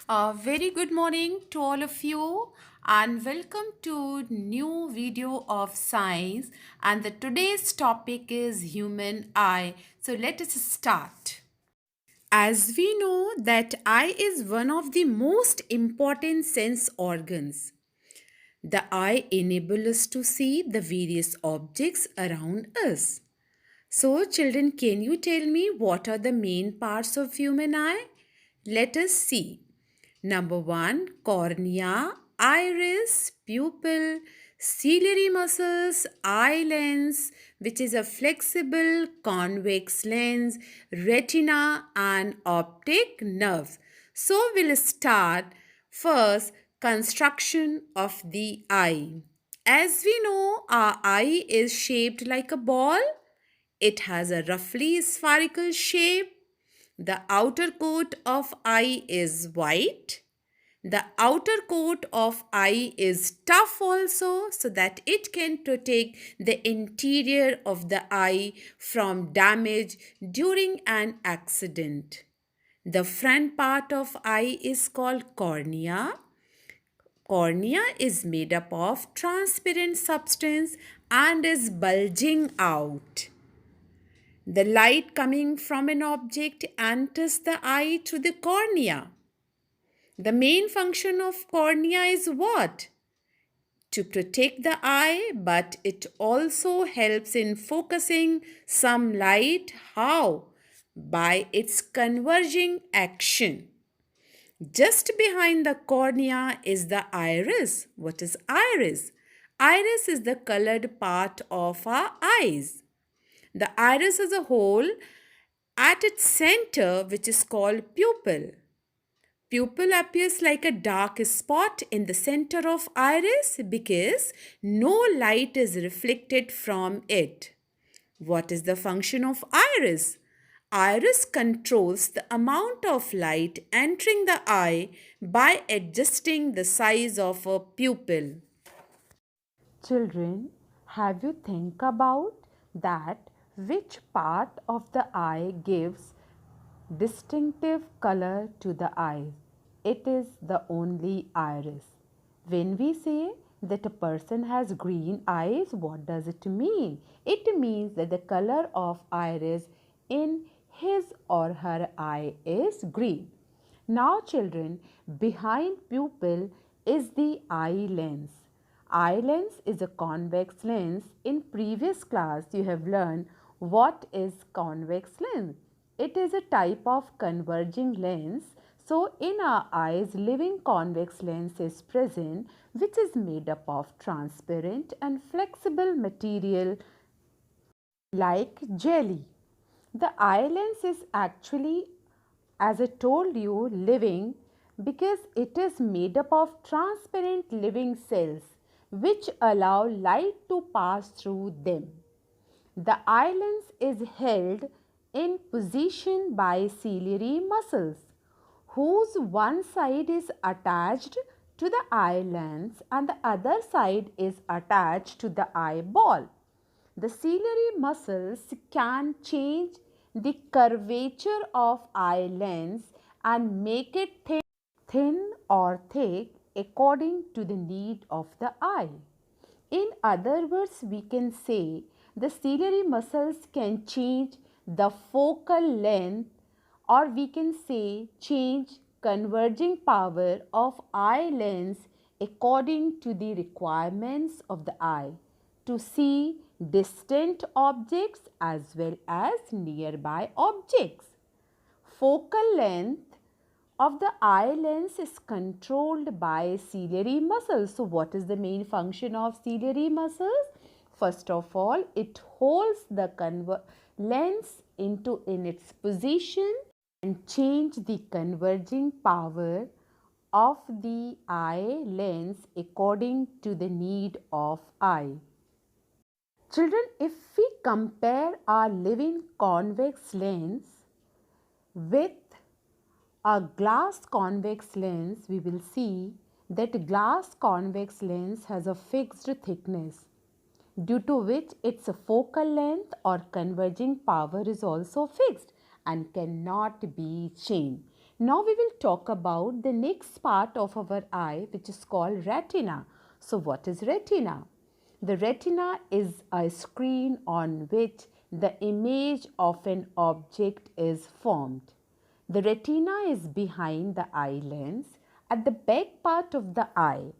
A very good morning to all of you and welcome to new video of science and the today's topic is human eye. So let us start. As we know that eye is one of the most important sense organs. The eye enables us to see the various objects around us. So children, can you tell me what are the main parts of human eye? Let us see. Number one, cornea, iris, pupil, ciliary muscles, eye lens, which is a flexible convex lens, retina, and optic nerves. So we'll start first construction of the eye. As we know, our eye is shaped like a ball. It has a roughly spherical shape. The outer coat of eye is white. The outer coat of eye is tough also so that it can protect the interior of the eye from damage during an accident. The front part of eye is called cornea. Cornea is made up of transparent substance and is bulging out. The light coming from an object enters the eye through the cornea. The main function of cornea is what? To protect the eye, but it also helps in focusing some light. How? By its converging action. Just behind the cornea is the iris. What is iris? Iris is the colored part of our eyes. The iris as a whole at its center, which is called pupil. Pupil appears like a dark spot in the center of iris because no light is reflected from it. What is the function of iris? Iris controls the amount of light entering the eye by adjusting the size of a pupil. Children, have you think about that which part of the eye gives distinctive color to the eye? It is the only iris. When we say that a person has green eyes, what does it mean? It means that the color of iris in his or her eye is green. Now, children, behind pupil is the eye lens. Eye lens is a convex lens. In previous class, you have learned what is convex lens. It is a type of converging lens. So, in our eyes, living convex lens is present, which is made up of transparent and flexible material like jelly. The eye lens is actually, as I told you, living because it is made up of transparent living cells which allow light to pass through them. The eye lens is held in position by ciliary muscles, whose one side is attached to the eye lens and the other side is attached to the eyeball. The ciliary muscles can change the curvature of eye lens and make it thin or thick according to the need of the eye. In other words, we can say the ciliary muscles can change the focal length, or we can say change converging power of eye lens according to the requirements of the eye to see distant objects as well as nearby objects. Focal length of the eye lens is controlled by ciliary muscles. So, what is the main function of ciliary muscles? First of all, it holds the lens in its position and change the converging power of the eye lens according to the need of eye. Children, if we compare our living convex lens with a glass convex lens, we will see that glass convex lens has a fixed thickness due to which its focal length or converging power is also fixed and cannot be changed. Now we will talk about the next part of our eye, which is called retina. So what is retina? The retina is a screen on which the image of an object is formed. The retina is behind the eye lens at the back part of the eye.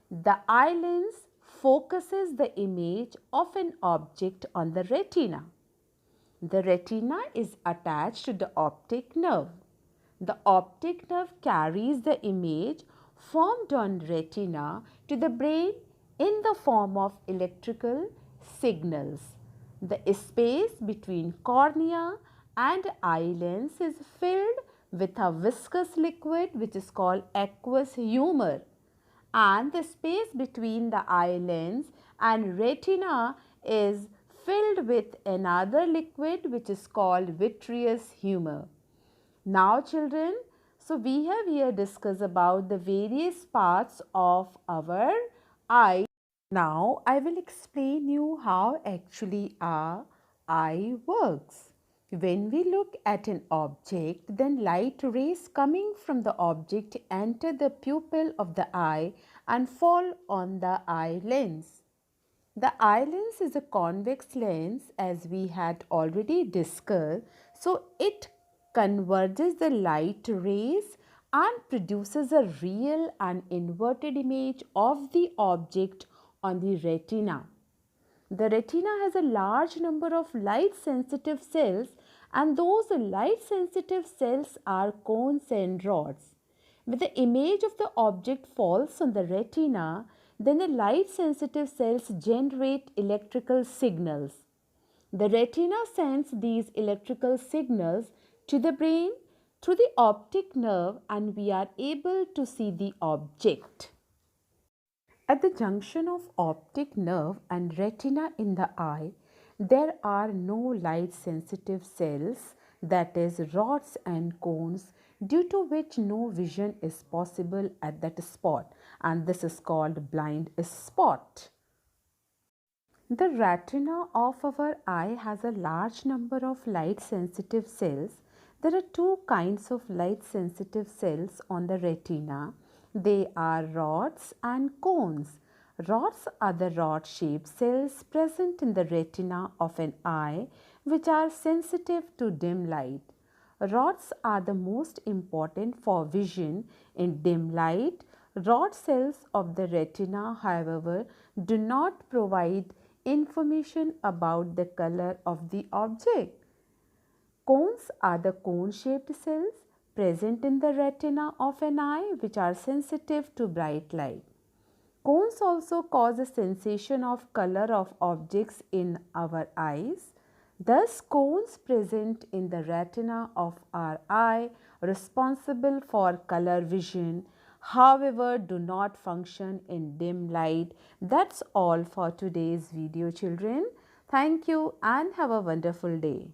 The eye lens focuses the image of an object on the retina. The retina is attached to the optic nerve. The optic nerve carries the image formed on retina to the brain in the form of electrical signals. The space between cornea and eye lens is filled with a viscous liquid which is called aqueous humor, and the space between the eye lens and retina is filled with another liquid which is called vitreous humor. Now children, so we have here discussed about the various parts of our eye. Now I will explain you how actually our eye works. When we look at an object, then light rays coming from the object enter the pupil of the eye and fall on the eye lens. The eye lens is a convex lens as we had already discussed. So it converges the light rays and produces a real and inverted image of the object on the retina. The retina has a large number of light sensitive cells, and those light sensitive cells are cones and rods. When the image of the object falls on the retina, then the light sensitive cells generate electrical signals. The retina sends these electrical signals to the brain through the optic nerve, and we are able to see the object. At the junction of optic nerve and retina in the eye, there are no light sensitive cells, that is rods and cones, due to which no vision is possible at that spot, and this is called blind spot. The retina of our eye has a large number of light sensitive cells. There are two kinds of light sensitive cells on the retina. They are rods and cones. Rods are the rod shaped cells present in the retina of an eye which are sensitive to dim light. Rods are the most important for vision in dim light. Rod cells of the retina, however, do not provide information about the color of the object. Cones are the cone-shaped cells present in the retina of an eye which are sensitive to bright light. Cones also cause a sensation of color of objects in our eyes. Thus, cones present in the retina of our eye responsible for color vision, however, do not function in dim light. That's all for today's video, children. Thank you and have a wonderful day.